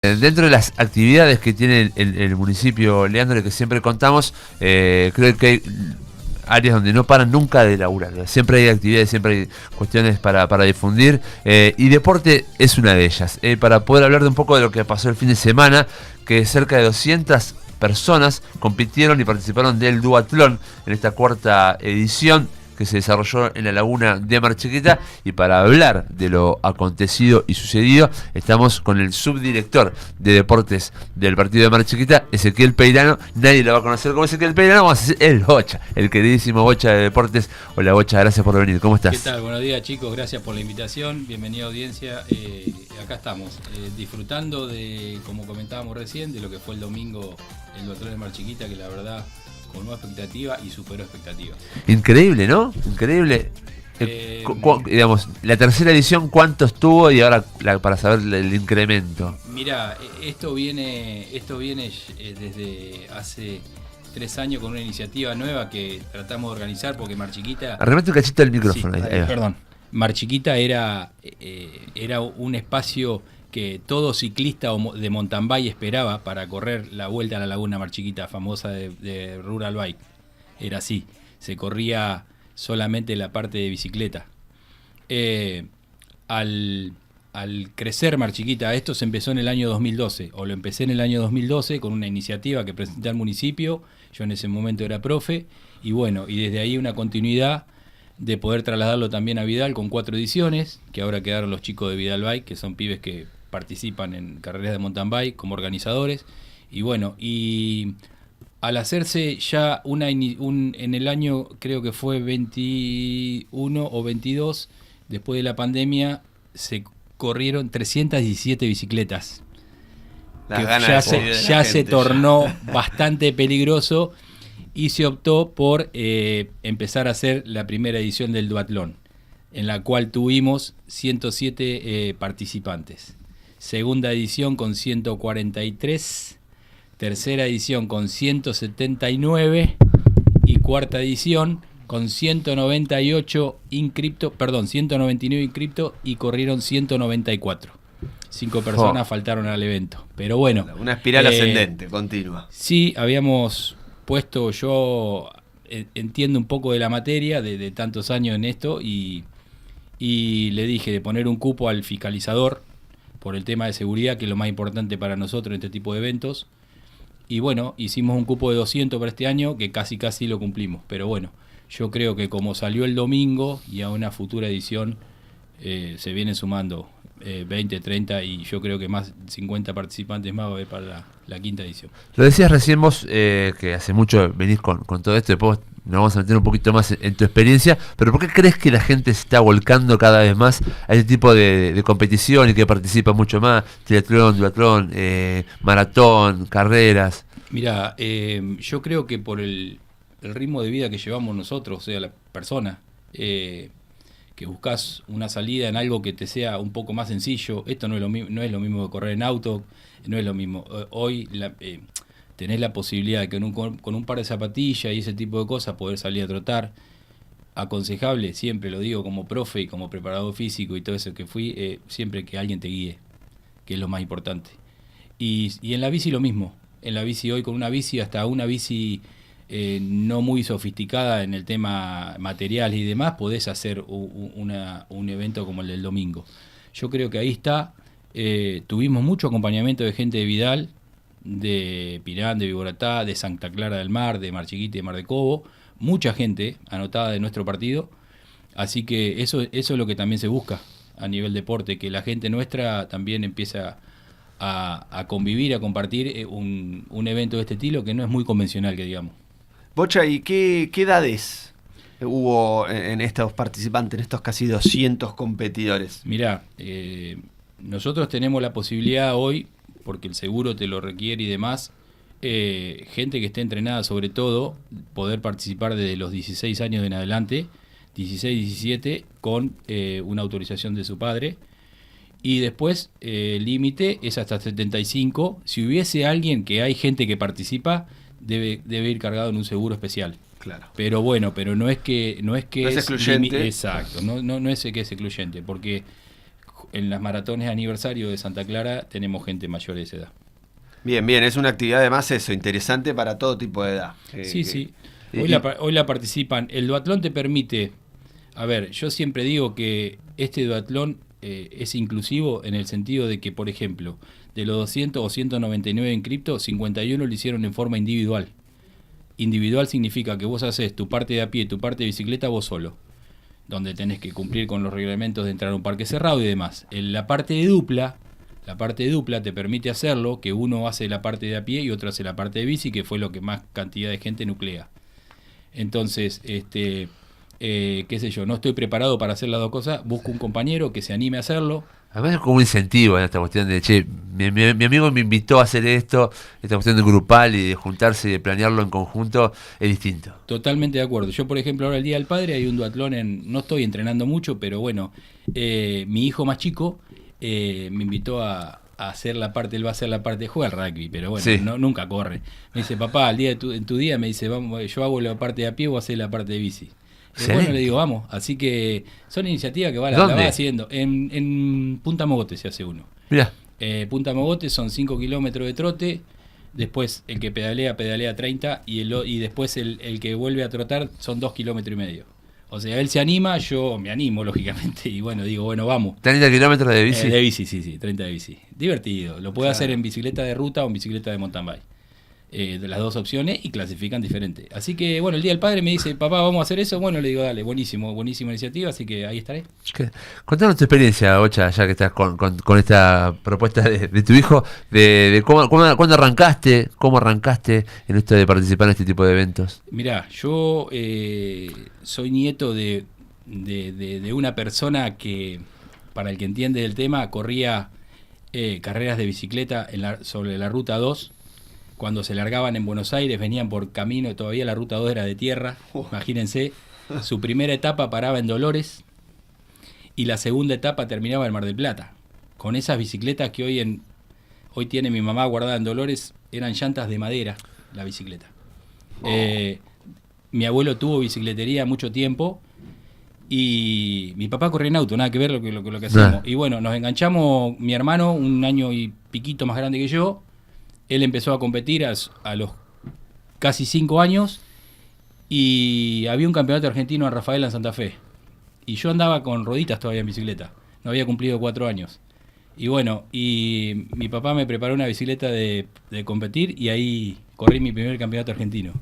Dentro de las actividades que tiene el municipio, Leandro, que siempre contamos, creo que hay áreas donde no paran nunca de laburar. Siempre hay actividades, siempre hay cuestiones para difundir, y deporte es una de ellas. Para poder hablar de un poco de lo que pasó el fin de semana, que cerca de 200 personas compitieron y participaron del duatlón en esta cuarta edición que se desarrolló en la laguna de Mar Chiquita. Y para hablar de lo acontecido y sucedido, estamos con el subdirector de deportes del partido de Mar Chiquita, Ezequiel Peirano. Nadie lo va a conocer como Ezequiel Peirano, vamos a decir el Bocha, el queridísimo Bocha de deportes. Hola Bocha, gracias por venir, ¿cómo estás? ¿Qué tal? Buenos días, chicos, gracias por la invitación, bienvenida audiencia. Acá estamos, disfrutando de, como comentábamos recién, de lo que fue el domingo el duatlón de Mar Chiquita, que la verdad con nueva expectativa y superó expectativas. Increíble, ¿no? Increíble. Digamos, la tercera edición, ¿cuánto estuvo? Y ahora para saber el incremento. Mira, esto viene desde hace 3 años con una iniciativa nueva que tratamos de organizar, porque Mar Chiquita... Arremete un cachito del micrófono. Sí, ahí va. perdón. Mar Chiquita era un espacio que todo ciclista de mountain bike esperaba para correr la vuelta a la laguna Mar Chiquita, famosa de Rural Bike. Era así, se corría solamente la parte de bicicleta. Al crecer Mar Chiquita, esto se empezó en el año 2012, o lo empecé en el año 2012 con una iniciativa que presenté al municipio. Yo en ese momento era profe, y bueno, y desde ahí una continuidad de poder trasladarlo también a Vidal con 4 ediciones, que ahora quedaron los chicos de Vidal Bike, que son pibes que participan en carreras de mountain bike como organizadores. Y bueno, y al hacerse ya en el año, creo que fue 21 o 22, después de la pandemia, se corrieron 317 bicicletas. Que ya se tornó bastante peligroso, y se optó por empezar a hacer la primera edición del duatlón, en la cual tuvimos 107 participantes. Segunda edición con 143, tercera edición con 179 y cuarta edición con 199 inscriptos, y corrieron 194. 5 personas faltaron al evento, pero bueno. Una espiral ascendente, continua. Sí, habíamos puesto, yo entiendo un poco de la materia, de tantos años en esto, y le dije de poner un cupo al fiscalizador por el tema de seguridad, que es lo más importante para nosotros en este tipo de eventos. Y bueno, hicimos un cupo de 200 para este año, que casi lo cumplimos. Pero bueno, yo creo que como salió el domingo, y a una futura edición se vienen sumando 20, 30, y yo creo que más 50 participantes más va a haber para la quinta edición. Lo decías recién vos, que hace mucho venís con todo esto, después nos vamos a meter un poquito más en tu experiencia, pero ¿por qué crees que la gente se está volcando cada vez más a este tipo de competición y que participa mucho más? Triatlón, duatlón, maratón, carreras. Mira, yo creo que por el ritmo de vida que llevamos nosotros, o sea, la persona, que buscas una salida en algo que te sea un poco más sencillo. Esto no es lo mismo que correr en auto, no es lo mismo. Hoy tenés la posibilidad de que con un par de zapatillas y ese tipo de cosas poder salir a trotar. Aconsejable, siempre lo digo como profe y como preparador físico y todo eso que fui, siempre que alguien te guíe, que es lo más importante. Y en la bici lo mismo. En la bici hoy, con una bici, hasta una bici no muy sofisticada en el tema material y demás, podés hacer un evento como el del domingo. Yo creo que ahí está. Tuvimos mucho acompañamiento de gente de Vidal, de Pirán, de Viboratá, de Santa Clara del Mar, de Mar Chiquita y de Mar de Cobo. Mucha gente anotada de nuestro partido. Así que eso es lo que también se busca a nivel deporte, que la gente nuestra también empieza a convivir, a compartir un evento de este estilo, que no es muy convencional, que digamos. Bocha, ¿y qué edades hubo en estos participantes, en estos casi 200 competidores? Mirá, nosotros tenemos la posibilidad hoy, porque el seguro te lo requiere y demás, gente que esté entrenada, sobre todo, poder participar desde los 16 años en adelante, 16, 17, con una autorización de su padre. Y después el límite es hasta 75. Si hubiese alguien, que hay gente que participa, debe ir cargado en un seguro especial. Claro. Pero bueno, no es que no es excluyente. Exacto, no es que es excluyente, porque en las maratones de aniversario de Santa Clara tenemos gente mayor de esa edad. Bien, bien, es una actividad además eso, interesante para todo tipo de edad. Sí. Hoy la participan. El duatlón te permite, a ver, yo siempre digo que este duatlón es inclusivo en el sentido de que, por ejemplo, de los 200 o 199 inscriptos, 51 lo hicieron en forma individual. Individual significa que vos haces tu parte de a pie, tu parte de bicicleta vos solo, donde tenés que cumplir con los reglamentos de entrar a un parque cerrado y demás. En la parte de dupla te permite hacerlo, que uno hace la parte de a pie y otro hace la parte de bici, que fue lo que más cantidad de gente nuclea. Entonces, qué sé yo, no estoy preparado para hacer las dos cosas, busco un compañero que se anime a hacerlo. Además es como un incentivo en esta cuestión de, che, mi amigo me invitó a hacer esto, esta cuestión de grupal y de juntarse y de planearlo en conjunto es distinto. Totalmente de acuerdo. Yo, por ejemplo, ahora el Día del Padre hay un duatlón no estoy entrenando mucho, pero bueno, mi hijo más chico me invitó a hacer la parte, él va a hacer la parte, juega al rugby, pero bueno, sí. nunca corre. Me dice, papá, en tu día, me dice, vamos, yo hago la parte de a pie, vos hacés la parte de bici. Bueno, le digo, vamos. Así que son iniciativas que la va haciendo. En Punta Mogote se hace uno. Mirá. Punta Mogote son 5 kilómetros de trote. Después el que pedalea 30. Y después el que vuelve a trotar son 2,5 kilómetros. O sea, él se anima, yo me animo, lógicamente. Y bueno, digo, bueno, vamos. ¿30 kilómetros de bici? De bici, sí, 30 de bici. Divertido. Lo puede hacer en bicicleta de ruta o en bicicleta de mountain bike. De las dos opciones y clasifican diferente. Así que, bueno, el Día del Padre me dice, papá, ¿vamos a hacer eso? Bueno, le digo, dale, buenísima iniciativa, así que ahí estaré. Contanos tu experiencia, Ocha, ya que estás con esta propuesta de tu hijo, de cuándo arrancaste, cómo arrancaste en esto de participar en este tipo de eventos. Mirá, yo soy nieto de una persona que, para el que entiende del tema, corría carreras de bicicleta sobre la Ruta 2. Cuando se largaban en Buenos Aires, venían por camino, todavía la Ruta 2 era de tierra, imagínense. Su primera etapa paraba en Dolores y la segunda etapa terminaba en Mar del Plata. Con esas bicicletas que hoy tiene mi mamá guardada en Dolores, eran llantas de madera, la bicicleta. Mi abuelo tuvo bicicletería mucho tiempo y mi papá corría en auto, nada que ver lo que hacemos. Y bueno, nos enganchamos, mi hermano, un año y piquito más grande que yo. Él empezó a competir a los casi 5 años y había un campeonato argentino en Rafaela, en Santa Fe. Y yo andaba con rueditas todavía en bicicleta. No había cumplido 4 años. Y bueno, y mi papá me preparó una bicicleta de competir y ahí corrí mi primer campeonato argentino.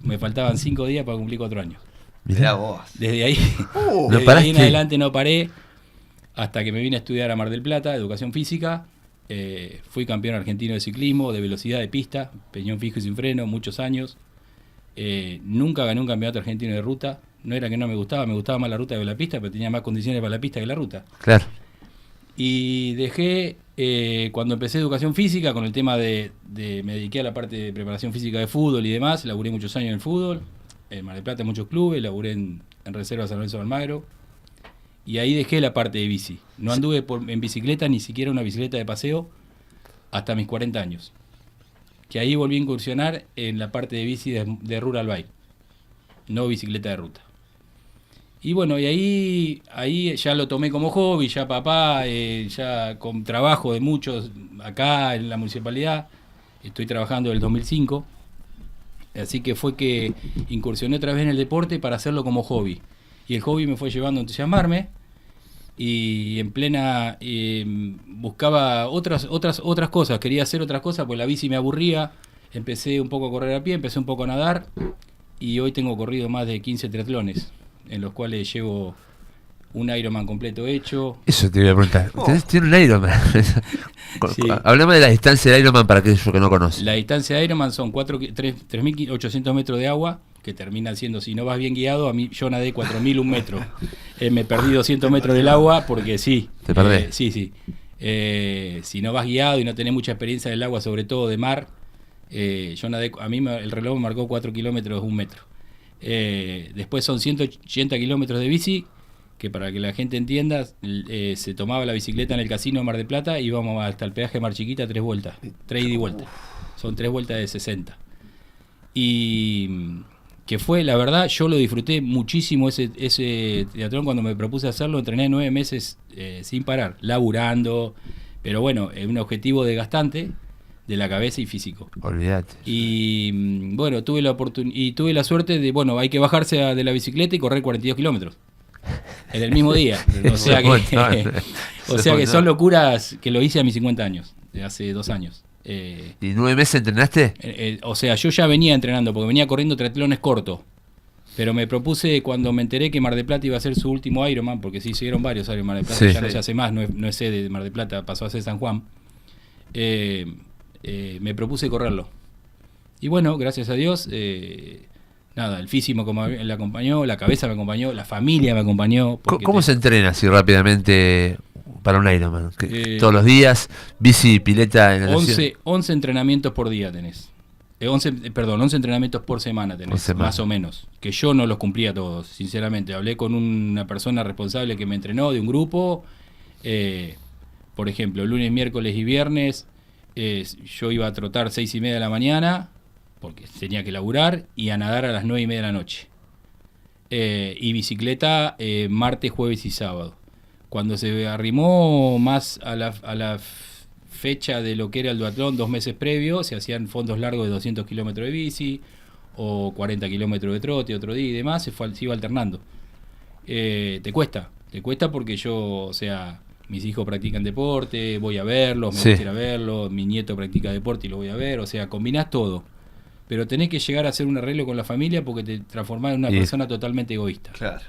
Me faltaban 5 días para cumplir 4 años. Mirá vos. Desde ahí, ahí en adelante no paré hasta que me vine a estudiar a Mar del Plata, educación física. Fui campeón argentino de ciclismo, de velocidad de pista, peñón fijo y sin freno, muchos años. Nunca gané un campeonato argentino de ruta. No era que no me gustaba más la ruta que la pista, pero tenía más condiciones para la pista que la ruta. Claro. Y dejé, cuando empecé educación física, con el tema me dediqué a la parte de preparación física de fútbol y demás. Laburé muchos años en el fútbol, en Mar del Plata en muchos clubes, laburé en Reserva San Lorenzo de Almagro. Y ahí dejé la parte de bici. No anduve en bicicleta, ni siquiera una bicicleta de paseo, hasta mis 40 años. Que ahí volví a incursionar en la parte de bici de rural bike, no bicicleta de ruta. Y bueno, y ahí ya lo tomé como hobby, ya papá, ya con trabajo de muchos acá en la municipalidad. Estoy trabajando desde el 2005. Así que fue que incursioné otra vez en el deporte para hacerlo como hobby. Y el hobby me fue llevando a entusiasmarme y en plena buscaba otras cosas, quería hacer otras cosas, pues la bici me aburría, empecé un poco a correr a pie, empecé un poco a nadar y hoy tengo corrido más de 15 triatlones, en los cuales llevo un Ironman completo hecho. Eso te iba a preguntar, ¿tienes un Ironman? Sí. Hablamos de la distancia del Ironman para aquellos que no conocen. La distancia de Ironman son 3.800 metros de agua, que termina siendo, si no vas bien guiado, yo nadé 4.001 metros. Me perdí 200 metros del agua porque sí. ¿Te perdés? Sí. Si no vas guiado y no tenés mucha experiencia del agua, sobre todo de mar, yo nadé, a mí el reloj me marcó 4 kilómetros, 1 metro. Después son 180 kilómetros de bici, que para que la gente entienda, se tomaba la bicicleta en el casino de Mar del Plata y íbamos hasta el peaje de Mar Chiquita 3 vueltas, 3 ida y vuelta. Son 3 vueltas de 60. Y que fue, la verdad, yo lo disfruté muchísimo ese triatlón. Cuando me propuse hacerlo, entrené 9 meses sin parar, laburando, pero bueno, un objetivo desgastante de la cabeza y físico. Olvídate. Y bueno, tuve la suerte de, bueno, hay que bajarse de la bicicleta y correr 42 kilómetros en el mismo día. O sea que son locuras que lo hice a mis 50 años, de hace 2 años. ¿Y 9 meses entrenaste? O sea, yo ya venía entrenando porque venía corriendo triatlones cortos. Pero me propuse, cuando me enteré que Mar del Plata iba a ser su último Ironman, porque sí hicieron varios Ironman Mar del Plata, Sí. ya no se hace más, no es sede de Mar del Plata, pasó a ser San Juan. Me propuse correrlo. Y bueno, gracias a Dios, nada, el físico me acompañó, la cabeza me acompañó, la familia me acompañó. ¿Cómo se entrena así rápidamente para un Ironman? ¿Todos los días? ¿Bici, pileta, natación? 11 entrenamientos por día tenés. 11 entrenamientos por semana tenés, más o menos. Que yo no los cumplía todos, sinceramente. Hablé con una persona responsable que me entrenó de un grupo. Por ejemplo, lunes, miércoles y viernes yo iba a trotar 6:30 de la mañana, porque tenía que laburar, y a nadar a las 9:30 de la noche. Y bicicleta martes, jueves y sábado. Cuando se arrimó más a la fecha de lo que era el duatlón, 2 meses previos, se hacían fondos largos de 200 kilómetros de bici o 40 kilómetros de trote otro día y demás, se iba alternando. Te cuesta porque yo, o sea, mis hijos practican deporte, voy a verlos, me gusta ir a verlos, mi nieto practica deporte y lo voy a ver, o sea, combinás todo. Pero tenés que llegar a hacer un arreglo con la familia porque te transformás en una persona totalmente egoísta. Claro.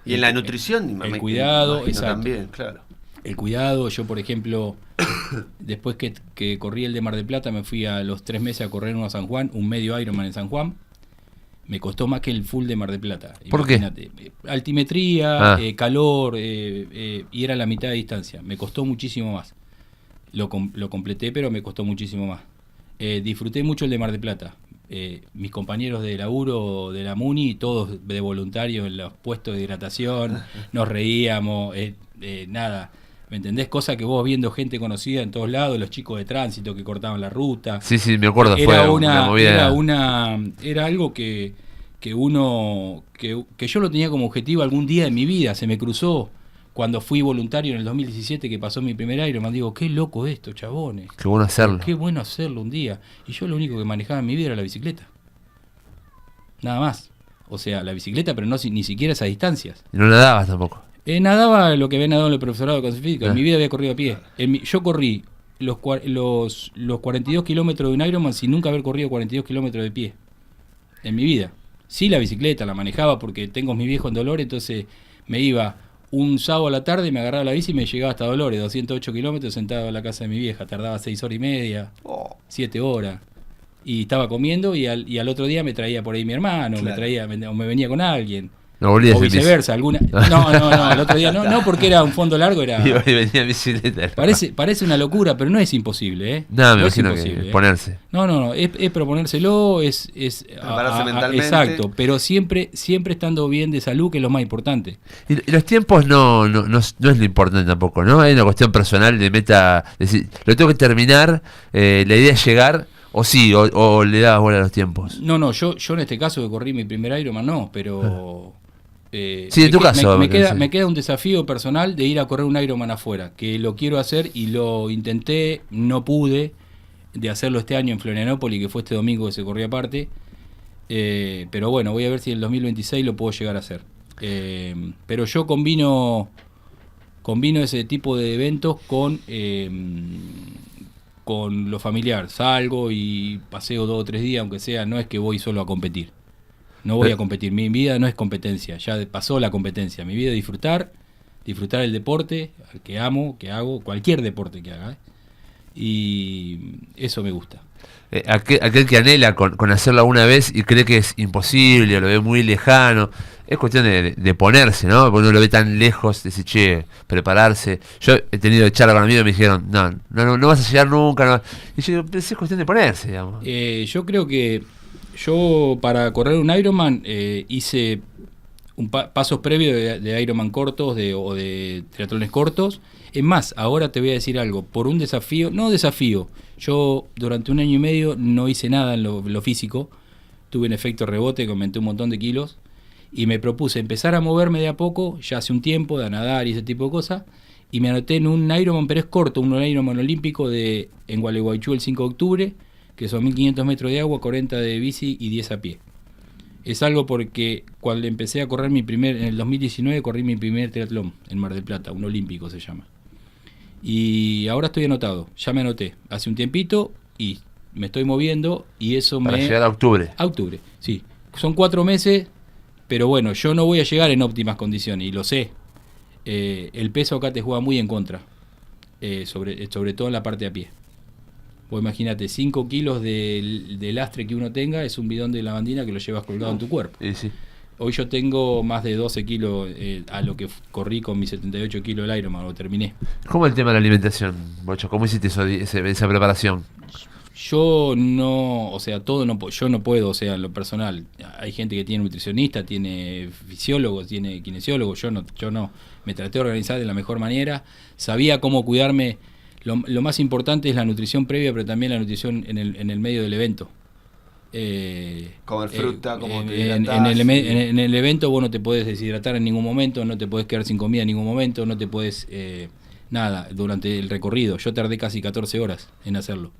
Y en la nutrición, el cuidado, exacto. También, claro. El cuidado, yo por ejemplo, después que corrí el de Mar del Plata, me fui a los 3 meses a correr uno a San Juan, un medio Ironman en San Juan. Me costó más que el full de Mar del Plata. ¿Por Imagínate, qué? Altimetría, calor, y era la mitad de distancia. Me costó muchísimo más. Lo completé, pero me costó muchísimo más. Disfruté mucho el de Mar del Plata. Mis compañeros de laburo de la Muni, todos de voluntarios en los puestos de hidratación, nos reíamos, nada. ¿Me entendés? Cosa que vos viendo gente conocida en todos lados, los chicos de tránsito que cortaban la ruta. Sí, me acuerdo, fue una movida. Era algo que yo lo tenía como objetivo algún día de mi vida. Se me cruzó cuando fui voluntario en el 2017, que pasó mi primer Ironman. Digo, qué loco esto, chabones. Qué bueno hacerlo. Qué bueno hacerlo un día. Y yo lo único que manejaba en mi vida era la bicicleta. Nada más. O sea, la bicicleta, pero no ni siquiera esas distancias. Y no nadabas tampoco. Nadaba lo que había nadado en el profesorado de Educación Física. En mi vida había corrido a pie. Yo corrí los 42 kilómetros de un Ironman sin nunca haber corrido 42 kilómetros de pie. En mi vida. Sí, la bicicleta la manejaba porque tengo a mi viejo en Dolores, entonces me iba un sábado a la tarde, me agarraba la bici y me llegaba hasta Dolores, 208 kilómetros sentado en la casa de mi vieja. Tardaba 6 horas y media, 7 horas. Y estaba comiendo y al otro día me traía por ahí mi hermano, claro. me venía con alguien. No volvías o viceversa, alguna. No, el otro día no porque era un fondo largo, era. Y venía en bicicleta. Parece una locura, pero no es imposible, ¿eh? No, me es imagino imposible, que ponerse. No, es proponérselo, es prepararse mentalmente. Exacto, pero siempre estando bien de salud, que es lo más importante. Y los tiempos no es lo importante tampoco, ¿no? Hay una cuestión personal de meta, decir, lo tengo que terminar, la idea es llegar, o le dabas bola a los tiempos. No, yo en este caso que corrí mi primer Ironman, no, pero. Sí, en tu caso. Me queda un desafío personal de ir a correr un Ironman afuera, que lo quiero hacer y lo intenté, no pude, de hacerlo este año en Florianópolis, que fue este domingo que se corrió aparte, pero bueno, voy a ver si en el 2026 lo puedo llegar a hacer. Pero yo combino ese tipo de eventos con lo familiar, salgo y paseo 2 o 3 días, aunque sea, no es que voy solo a competir. No voy a competir, mi vida no es competencia, ya pasó la competencia, mi vida es disfrutar el deporte que amo, que hago, cualquier deporte que haga, y eso me gusta. Aquel que anhela con hacerlo alguna vez y cree que es imposible, lo ve muy lejano, es cuestión de ponerse, ¿no? Porque uno lo ve tan lejos, decir, che, prepararse. Yo he tenido charla con amigos y me dijeron, no vas a llegar nunca, no. Y yo digo, pero es cuestión de ponerse, digamos. Yo creo que yo para correr un Ironman hice pasos previos de Ironman cortos o de triatlones cortos. Es más, ahora te voy a decir algo, por un desafío, yo durante 1 año y medio no hice nada en lo físico, tuve un efecto rebote que aumenté un montón de kilos y me propuse empezar a moverme de a poco, ya hace un tiempo, de a nadar y ese tipo de cosas, y me anoté en un Ironman, pero es corto, un Ironman olímpico en Gualeguaychú el 5 de octubre, que son 1500 metros de agua, 40 de bici y 10 a pie. Es algo porque cuando empecé a correr en el 2019 corrí mi primer triatlón en Mar del Plata, un olímpico se llama. Y ahora estoy anotado, ya me anoté hace un tiempito y me estoy moviendo y eso Para llegar a octubre. A octubre, sí. Son 4 meses, pero bueno, yo no voy a llegar en óptimas condiciones y lo sé. El peso acá te juega muy en contra, sobre todo en la parte de a pie. Vos imagínate, 5 kilos de lastre que uno tenga es un bidón de lavandina que lo llevas colgado en tu cuerpo. Sí. Hoy yo tengo más de 12 kilos a lo que corrí con mis 78 kilos del Ironman, lo terminé. ¿Cómo el tema de la alimentación, Bocho? ¿Cómo hiciste esa preparación? Yo no, o sea, yo no puedo, o sea, en lo personal. Hay gente que tiene nutricionista, tiene fisiólogo, tiene kinesiólogo, yo no. Me traté de organizar de la mejor manera, sabía cómo cuidarme. Lo más importante es la nutrición previa, pero también la nutrición en el medio del evento. Comer fruta, como en el evento vos no te podés deshidratar en ningún momento, no te podés quedar sin comida en ningún momento, no te podés nada durante el recorrido. Yo tardé casi 14 horas en hacerlo.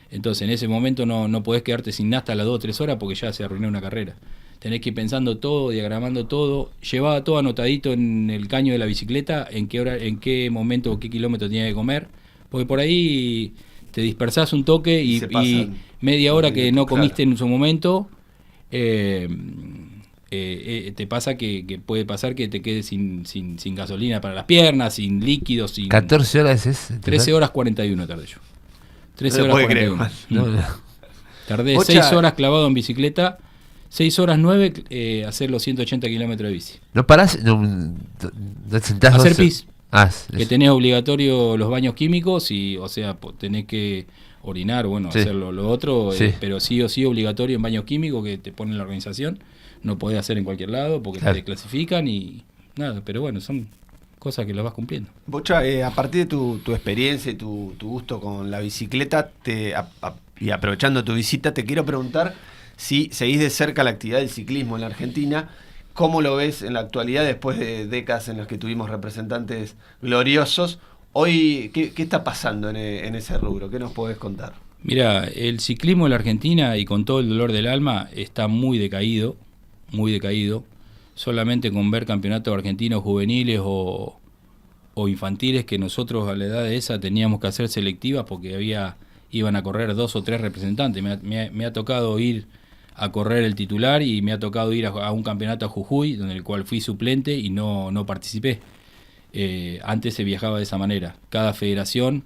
Entonces en ese momento no podés quedarte sin nada hasta las 2 o 3 horas porque ya se arruinó una carrera. Tenés que ir pensando todo, diagramando todo. Llevaba todo anotadito en el caño de la bicicleta, en qué hora, en qué momento o qué kilómetro tenía que comer. Porque por ahí te dispersás un toque y media hora que no comiste en su momento, te pasa que puede pasar que te quedes sin gasolina para las piernas, sin líquidos, sin... 14 horas es... 13 horas 41 tardé yo. 13 horas 41. Tardé Bocha, 6 horas clavado en bicicleta, 6 horas 9 hacer los 180 kilómetros de bici. ¿No parás? ¿No te sentás? Hacer pis. Que Eso. tenés obligatorio los baños químicos y, o sea, tenés que orinar, bueno, Sí. hacerlo lo otro, Sí. pero sí o sí obligatorio en baños químicos que te ponen la organización. No podés hacer en cualquier lado porque Claro. te desclasifican y nada, pero bueno, son cosas que las vas cumpliendo. Bocha, a partir de tu experiencia y tu gusto con la bicicleta, y aprovechando tu visita, te quiero preguntar si seguís de cerca la actividad del ciclismo en la Argentina. ¿Cómo lo ves en la actualidad después de décadas en las que tuvimos representantes gloriosos? Hoy, ¿qué está pasando en ese rubro? ¿Qué nos podés contar? Mira, el ciclismo en la Argentina, y con todo el dolor del alma, está muy decaído, muy decaído. Solamente con ver campeonatos argentinos juveniles o infantiles, que nosotros a la edad de esa teníamos que hacer selectivas porque iban a correr 2 o 3 representantes. Me ha tocado ir a correr el titular y me ha tocado ir a un campeonato a Jujuy, en el cual fui suplente y no participé. Antes se viajaba de esa manera. Cada federación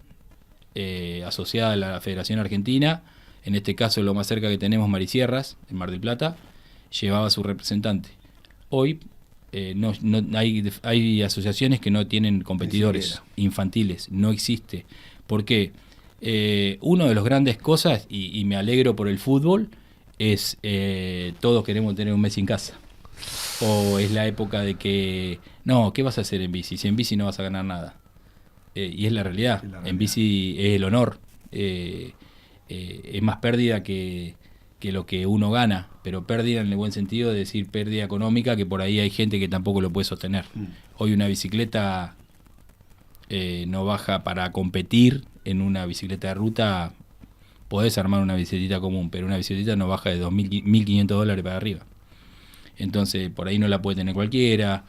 asociada a la Federación Argentina, en este caso lo más cerca que tenemos, Marisierras, en Mar del Plata, llevaba a su representante. Hoy hay asociaciones que no tienen competidores infantiles, no existe. Porque una de las grandes cosas, y me alegro por el fútbol, es todos queremos tener un Messi en casa. O es la época de que, no, ¿qué vas a hacer en bici? Si en bici no vas a ganar nada. Y es la realidad. En bici es el honor. Es más pérdida que lo que uno gana, pero pérdida en el buen sentido de decir pérdida económica, que por ahí hay gente que tampoco lo puede sostener. Hoy una bicicleta no baja para competir en una bicicleta de ruta. Podés armar una bicicleta común, pero una bicicleta no baja de $1.500 para arriba. Entonces, por ahí no la puede tener cualquiera.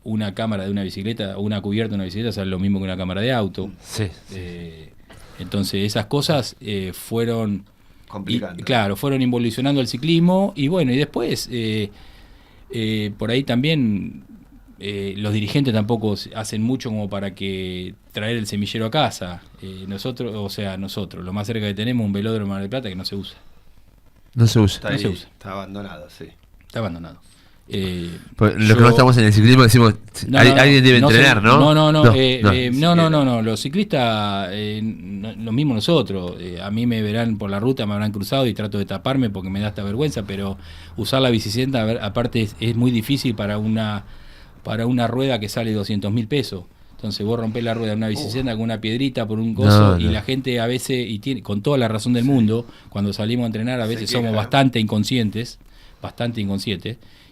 Una cámara de una bicicleta, o una cubierta de una bicicleta sale lo mismo que una cámara de auto. Sí. Entonces, esas cosas fueron... Complicando. Claro, fueron involucionando el ciclismo. Y bueno, y después, por ahí también... los dirigentes tampoco hacen mucho como para que traer el semillero a casa. Nosotros, lo más cerca que tenemos un velódromo en Mar del Plata que no se usa. No se usa. Está no se usa. Está abandonado, sí. Está abandonado. Los que no estamos en el ciclismo decimos, alguien debe entrenar, ¿no? No. Los ciclistas, lo mismo nosotros. A mí me verán por la ruta, me habrán cruzado y trato de taparme porque me da esta vergüenza, pero usar la bicicleta, aparte, es muy difícil para una rueda que sale 200.000 pesos. Entonces vos rompés la rueda de una bicicleta con una piedrita por un coso, y la gente a veces, y tiene, con toda la razón del mundo, cuando salimos a entrenar a veces somos bastante inconscientes,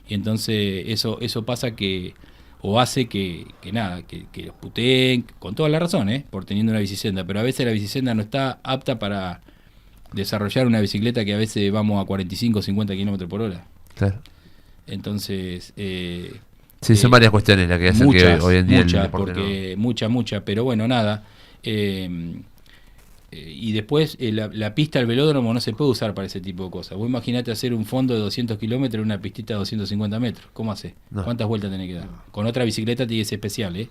y entonces eso pasa que, o hace que los puteen, con toda la razón, por teniendo una bicicleta, pero a veces la bicicleta no está apta para desarrollar una bicicleta que a veces vamos a 45 50 kilómetros por hora. Claro. Entonces... sí, son varias cuestiones las que hacen muchas, que hoy en día muchas, el deporte porque muchas, pero bueno, nada. Y después la pista del velódromo no se puede usar para ese tipo de cosas. Vos imaginate hacer un fondo de 200 kilómetros en una pistita de 250 metros. ¿Cómo hace? No. ¿Cuántas vueltas tenés que dar? Con otra bicicleta tiene que ser especial,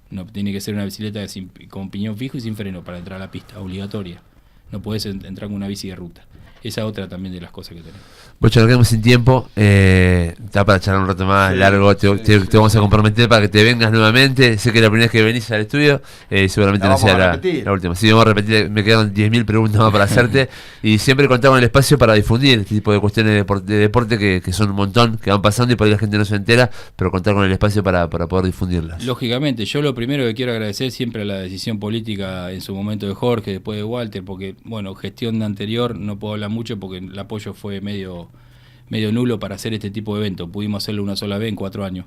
No tiene que ser una bicicleta con piñón fijo y sin freno para entrar a la pista, obligatoria. No podés entrar con una bici de ruta. Esa es otra también de las cosas que tenemos. Bocha, nos quedamos sin tiempo. Está para charlar un rato más largo. Te vamos a comprometer para que te vengas nuevamente. Sé que es la primera vez que venís al estudio. Seguramente no sea la última. Sí, vamos a repetir. Me quedan 10.000 preguntas más para hacerte. Y siempre contamos el espacio para difundir este tipo de cuestiones de deporte que son un montón, que van pasando y por ahí la gente no se entera. Pero contar con el espacio para poder difundirlas. Lógicamente, yo lo primero que quiero agradecer siempre a la decisión política en su momento de Jorge, después de Walter, porque, bueno, gestión anterior no puedo hablar mucho porque el apoyo fue medio nulo para hacer este tipo de evento. Pudimos hacerlo una sola vez en 4 años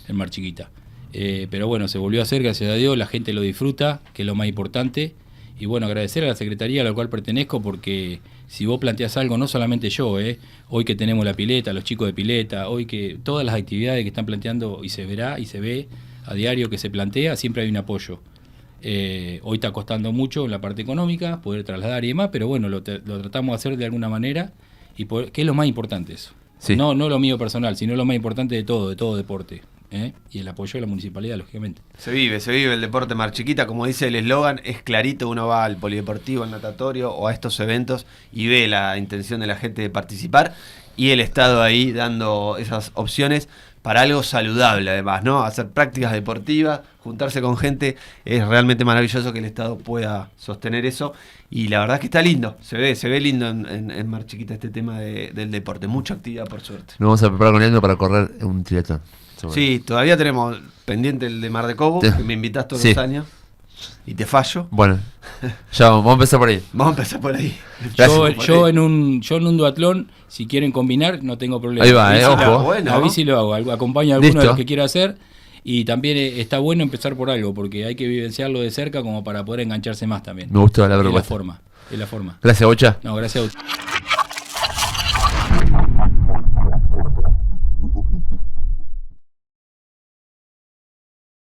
en Mar Chiquita, pero bueno, se volvió a hacer, gracias a Dios, la gente lo disfruta, que es lo más importante. Y bueno, agradecer a la secretaría a la cual pertenezco, porque si vos planteás algo, no solamente yo, hoy que tenemos la pileta, los chicos de pileta, hoy que todas las actividades que están planteando, y se verá y se ve a diario que se plantea, siempre hay un apoyo. Hoy está costando mucho en la parte económica poder trasladar y demás, pero bueno, lo tratamos de hacer de alguna manera, y que es lo más importante eso. Sí. No lo mío personal, sino lo más importante de todo deporte, y el apoyo de la municipalidad, lógicamente. Se vive el deporte Mar Chiquita, como dice el eslogan, es clarito. Uno va al polideportivo, al natatorio o a estos eventos y ve la intención de la gente de participar, y el Estado ahí dando esas opciones para algo saludable, además, ¿no? Hacer prácticas deportivas, juntarse con gente, es realmente maravilloso que el Estado pueda sostener eso, y la verdad es que está lindo, se ve lindo en Mar Chiquita este tema del deporte, mucha actividad por suerte. Nos vamos a preparar con Leandro para correr un triatlón. Sí, todavía tenemos pendiente el de Mar de Cobo, que me invitas todos los años. Y te fallo. Bueno, ya vamos a empezar por ahí. Vamos a empezar por ahí. Yo en un duatlón, si quieren combinar, no tengo problema. Ahí va, ojo. A bici lo hago, acompaño a alguno de los que quiera hacer. Y también está bueno empezar por algo, porque hay que vivenciarlo de cerca como para poder engancharse más también. Me gustó la propuesta. Es la forma. Gracias, Bocha. No, gracias a usted.